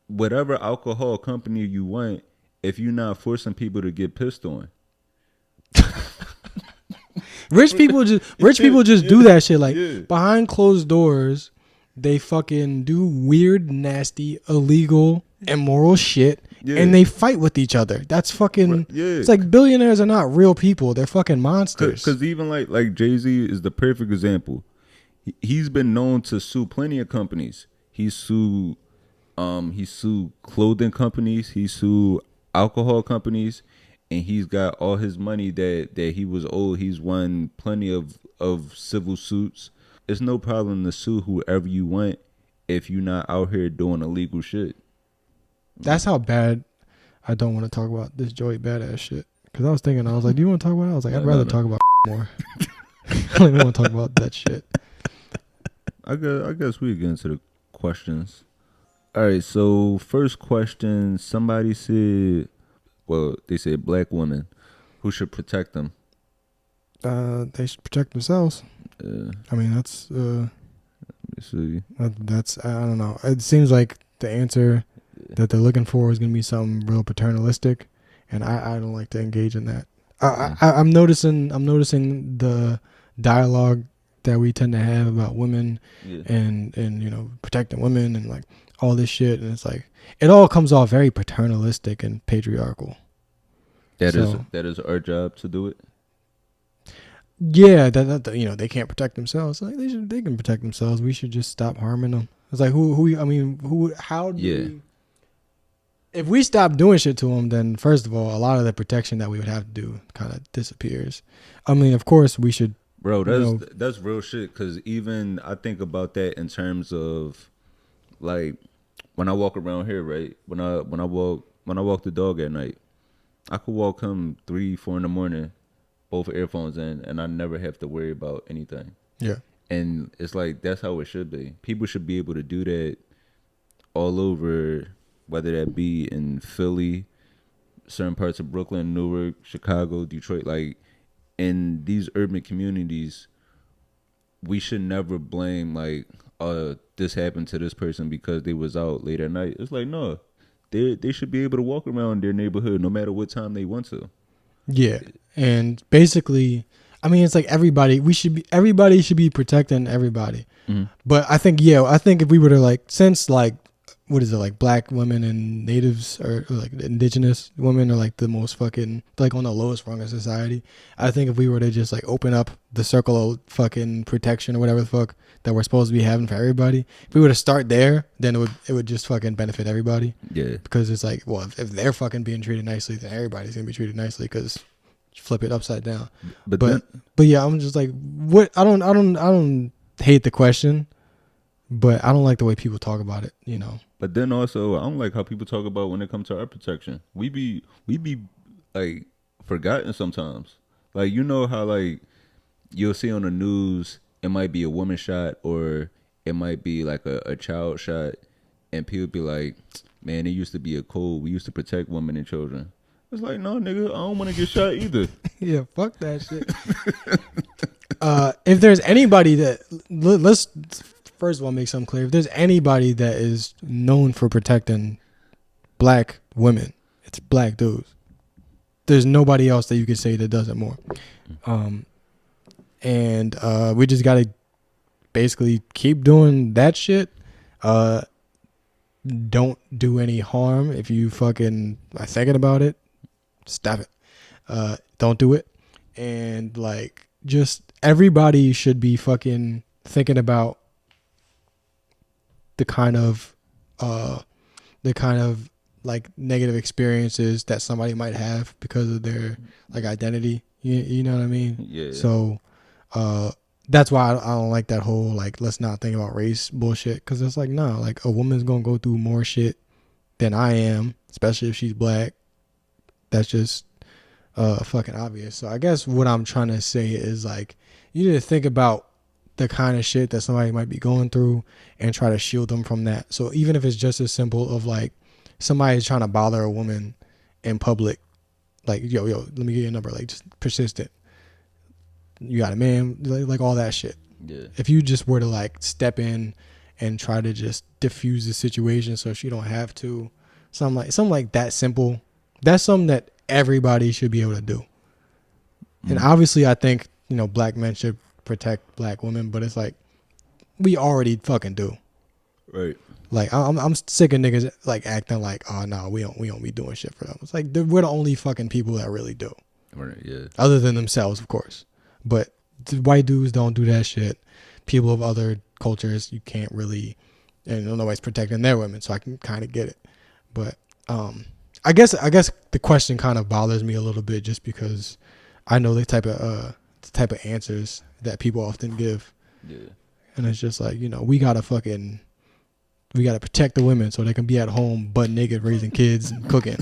whatever alcohol company you want if you're not forcing people to get pissed on. Rich people just do that shit. Like behind closed doors, they fucking do weird, nasty, illegal, immoral shit. Yeah. And they fight with each other. That's fucking. Yeah. It's like billionaires are not real people. They're fucking monsters. Because even like Jay-Z is the perfect example. He's been known to sue plenty of companies. He sued clothing companies. He sued alcohol companies, and he's got all his money that he was owed. He's won plenty of civil suits. It's no problem to sue whoever you want if you're not out here doing illegal shit. That's how bad I don't want to talk about this Joey Badass shit. Because I was like, do you want to talk about it? I was like, I'd rather talk about more. I don't even want to talk about that shit. I guess we get into the questions. All right, so first question, somebody said, well, they said black women. Who should protect them? They should protect themselves. I mean, that's... let me see. That's, I don't know. It seems like the answer that they're looking for is going to be something real paternalistic, and I don't like to engage in that. I'm noticing the dialogue that we tend to have about women and you know, protecting women and like all this shit, and it's like it all comes off very paternalistic and patriarchal. That is our job to do it. Yeah, that you know, they can't protect themselves. Like they can protect themselves. We should just stop harming them. It's like how do we, if we stop doing shit to them, then first of all, a lot of the protection that we would have to do kind of disappears. I mean, of course we should. Bro, that's real shit. Because even I think about that in terms of like when I walk around here, right? When I walk the dog at night, I could walk him 3-4 in the morning, both earphones in, and I never have to worry about anything. Yeah. And it's like that's how it should be. People should be able to do that all over, whether that be in Philly, certain parts of Brooklyn, Newark, Chicago, Detroit, like in these urban communities, we should never blame like, this happened to this person because they was out late at night. It's like, no, they should be able to walk around their neighborhood no matter what time they want to. Yeah. And basically, I mean, it's like everybody should be protecting everybody. Mm-hmm. But I think if we were to like, since like, what is it, like black women and natives or like indigenous women are like the most fucking like on the lowest rung of society. I think if we were to just like open up the circle of fucking protection or whatever the fuck that we're supposed to be having for everybody, if we were to start there, then it would just fucking benefit everybody. Yeah. Because it's like, well, if they're fucking being treated nicely, then everybody's gonna be treated nicely because flip it upside down. But yeah, I'm just like, what? I don't hate the question, but I don't like the way people talk about it, you know. But then also, I don't like how people talk about when it comes to our protection. We be like forgotten sometimes. Like, you know how like you'll see on the news, it might be a woman shot or it might be like a child shot, and people be like, man, it used to be a code. We used to protect women and children. It's like, no, nigga, I don't want to get shot either. Yeah, fuck that shit. If there's anybody that, let's first of all make something clear. If there's anybody that is known for protecting black women, it's black dudes. There's nobody else that you could say that does it more. And we just got to basically keep doing that shit. Don't do any harm. If you fucking are thinking about it, stop it. Don't do it. And like, just everybody should be fucking thinking about the kind of like negative experiences that somebody might have because of their like identity. You know what I mean? Yeah. So that's why I don't like that whole like, let's not think about race bullshit, because it's like, no, like a woman's gonna go through more shit than I am, especially if she's black. That's just fucking obvious. So I guess what I'm trying to say is like, you need to think about the kind of shit that somebody might be going through and try to shield them from that. So even if it's just as simple of like somebody's trying to bother a woman in public, like, yo, let me get your number, like just persistent. You got a man, like all that shit. Yeah. If you just were to like step in and try to just diffuse the situation so she don't have to, something like that simple, that's something that everybody should be able to do. And obviously I think, you know, black men should protect black women, but it's like we already fucking do. Right. Like I'm sick of niggas like acting like, oh no, we don't be doing shit for them. It's like we're the only fucking people that really do. Right, yeah. Other than themselves, of course. But the white dudes don't do that shit. People of other cultures, you can't really, and nobody's protecting their women, so I can kind of get it. But I guess the question kind of bothers me a little bit just because I know the type of answers that people often give. Yeah. And it's just like, you know, we gotta protect the women so they can be at home butt naked raising kids and cooking.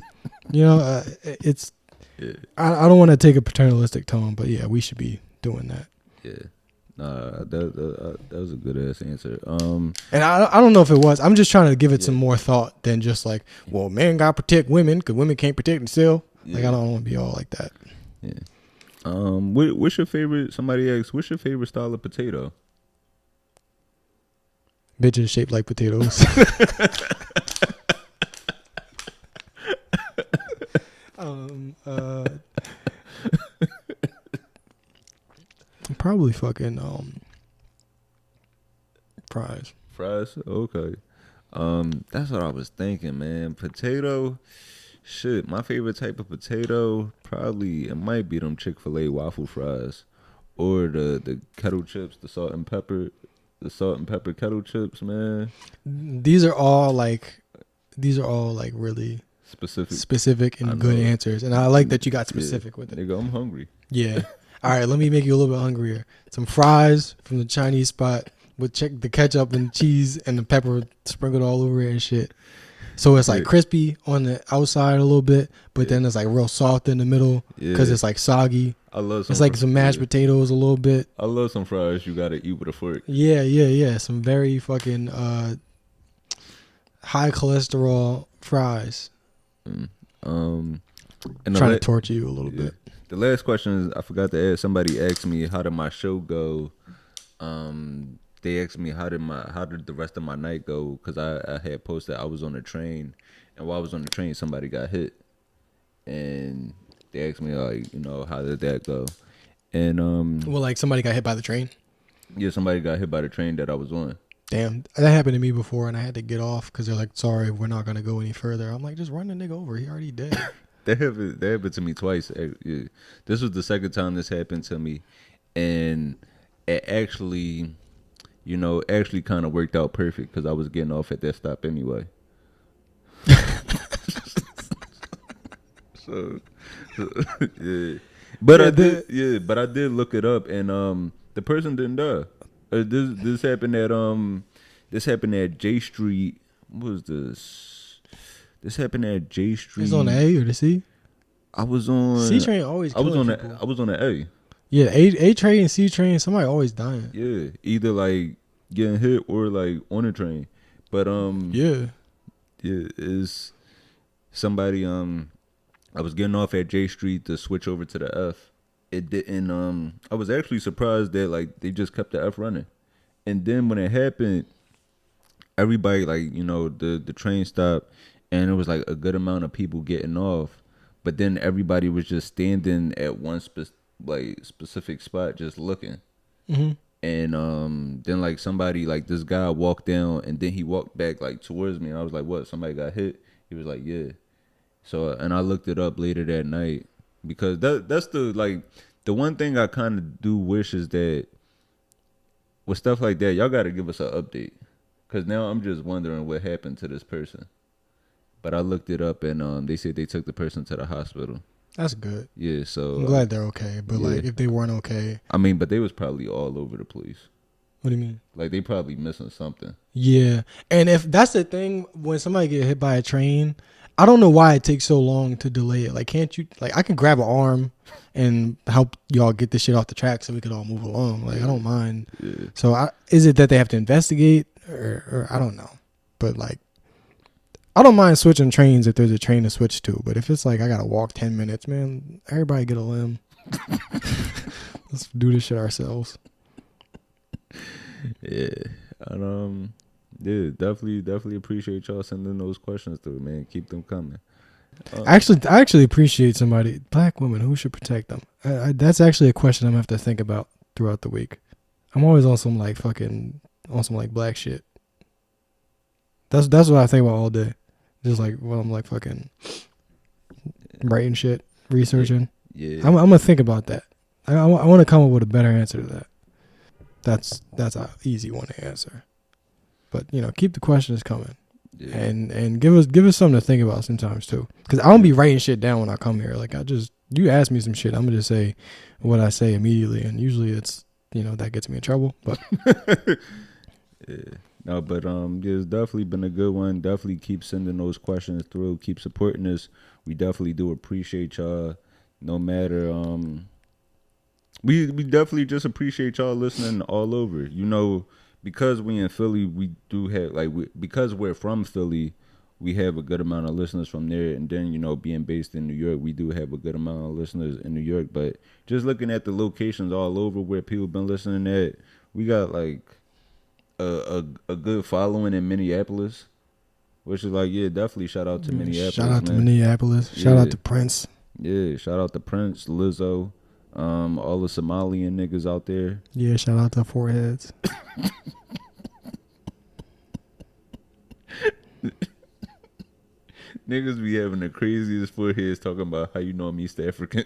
You know, it's. Yeah. I don't want to take a paternalistic tone, but yeah, we should be doing that. Yeah. Nah, that was a good ass answer. And I don't know if it was. I'm just trying to give it some more thought than just like, well, men gotta protect women because women can't protect themselves. Yeah. Like I don't want to be all like that. Yeah. What's your favorite? Somebody asked, what's your favorite style of potato? Bitches shaped like potatoes. Probably fucking fries. Fries? Okay. That's what I was thinking, man. Potato. Shit, my favorite type of potato, probably it might be them Chick-fil-A waffle fries. Or the kettle chips, the salt and pepper kettle chips, man. These are all like really specific and good answers. And I like that you got specific with it. Nigga, I'm hungry. Yeah. All right, let me make you a little bit hungrier. Some fries from the Chinese spot with the ketchup and cheese and the pepper sprinkled all over it and shit. So it's like crispy on the outside a little bit, but then it's like real soft in the middle because it's like soggy. I love some. It's like some mashed potatoes a little bit. I love some fries you gotta eat with a fork. Yeah. Some very fucking high cholesterol fries. And trying to torture you a little bit. The last question is, I forgot to ask. Somebody asked me, how did my show go? They asked me, how did the rest of my night go? Because I had posted I was on a train, and while I was on the train, somebody got hit, and they asked me like, you know, how did that go? And well, like somebody got hit by the train. Yeah, somebody got hit by the train that I was on. Damn, that happened to me before, and I had to get off because they're like, sorry, we're not gonna go any further. I'm like, just run the nigga over. He already dead. That happened to me twice. This was the second time this happened to me, and it actually, you know, kind of worked out perfect because I was getting off at that stop anyway. so yeah, but I did look it up, and the person didn't die. This happened at J Street. What was this? This happened at J Street. It's on the A or the C? I was on C train always. I was on the A. Yeah, A train and C train. Somebody always dying. Yeah, either like getting hit or like on a train. But is somebody I was getting off at J Street to switch over to the F. It didn't. I was actually surprised that like they just kept the F running, and then when it happened, everybody like, you know, the train stopped. And it was like a good amount of people getting off, but then everybody was just standing at one specific spot, just looking. Mm-hmm. And then like somebody, like this guy walked down, and then he walked back like towards me, and I was like, "What? Somebody got hit?" He was like, "Yeah." So and I looked it up later that night because that's the one thing I kind of do wish is that with stuff like that, y'all got to give us an update, because now I'm just wondering what happened to this person. But I looked it up, and they said they took the person to the hospital. That's good. Yeah, so I'm glad they're okay. But like, if they weren't okay, I mean, but they was probably all over the place. What do you mean? Like they probably missing something. Yeah, and if that's the thing, when somebody get hit by a train, I don't know why it takes so long to delay it. Like, can't you? Like, I can grab an arm and help y'all get this shit off the track so we could all move along. Like, I don't mind. Yeah. So, is it that they have to investigate, or I don't know? But like, I don't mind switching trains if there's a train to switch to. But if it's like I gotta walk 10 minutes, man, everybody get a limb. Let's do this shit ourselves. Yeah, and yeah, definitely appreciate y'all sending those questions through, man. Keep them coming. I actually appreciate somebody. Black women, who should protect them? That's actually a question I'm gonna have to think about throughout the week. I'm always on some like black shit. That's what I think about all day. Just like when I'm like fucking writing shit, researching. Yeah. I'm gonna think about that. I want to come up with a better answer to that. That's an easy one to answer. But keep the questions coming, and give us something to think about sometimes too. Because I don't be writing shit down when I come here. Like you ask me some shit, I'm gonna just say what I say immediately, and usually it's that gets me in trouble. But yeah. No, but it's definitely been a good one. Definitely keep sending those questions through. Keep supporting us. We definitely do appreciate y'all. No matter we definitely just appreciate y'all listening all over. Because we in Philly, we do have because we're from Philly, we have a good amount of listeners from there. And then being based in New York, we do have a good amount of listeners in New York. But just looking at the locations all over where people been listening at, we got like a good following in Minneapolis, which is definitely shout out to Minneapolis. Shout out to Minneapolis. Shout out to Prince. Yeah, shout out to Prince, Lizzo, all the Somalian niggas out there. Yeah, shout out to Foreheads. Niggas be having the craziest foreheads talking about how I'm East African.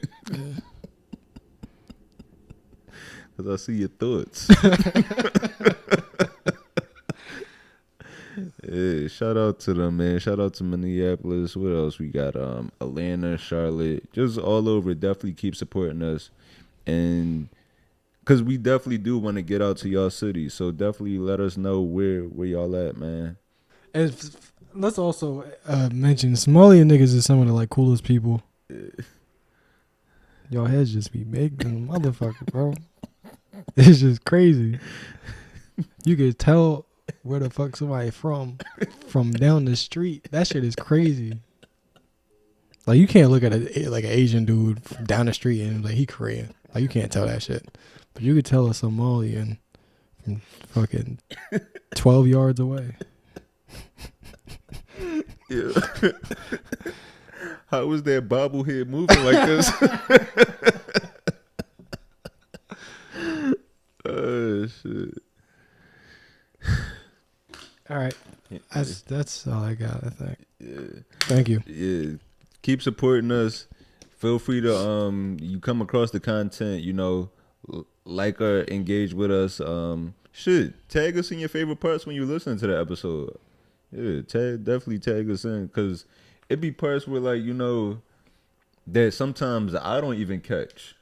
Cause I see your thoughts. Yeah, shout out to them, man. Shout out to Minneapolis. What else we got? Atlanta, Charlotte, just all over. Definitely keep supporting us, and because we definitely do want to get out to y'all cities. So definitely let us know where y'all at, man. And let's also mention Somalian niggas is some of the coolest people. Y'all heads just be big than motherfucker, bro. It's just crazy. You can tell where the fuck somebody from down the street. That shit is crazy. Like, you can't look at an Asian dude from down the street and he Korean. Like, you can't tell that shit. But you could tell a Somalian from fucking 12 yards away. Yeah. How was that bobblehead moving like this? Oh shit. All right. That's all I got, I think. Yeah. Thank you. Yeah. Keep supporting us. Feel free to you come across the content, like or engage with us. Tag us in your favorite parts when you listen to the episode. Yeah, definitely tag us in, because it be parts where that sometimes I don't even catch.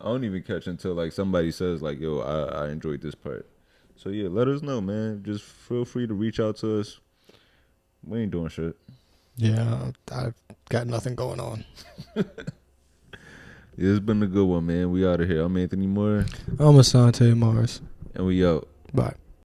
I don't even catch until somebody says yo, I enjoyed this part. So yeah, let us know, man. Just feel free to reach out to us. We ain't doing shit. Yeah, I've got nothing going on. Yeah, it's been a good one, man. We out of here. I'm Anthony Moore. I'm Asante Mars. And we out. Bye.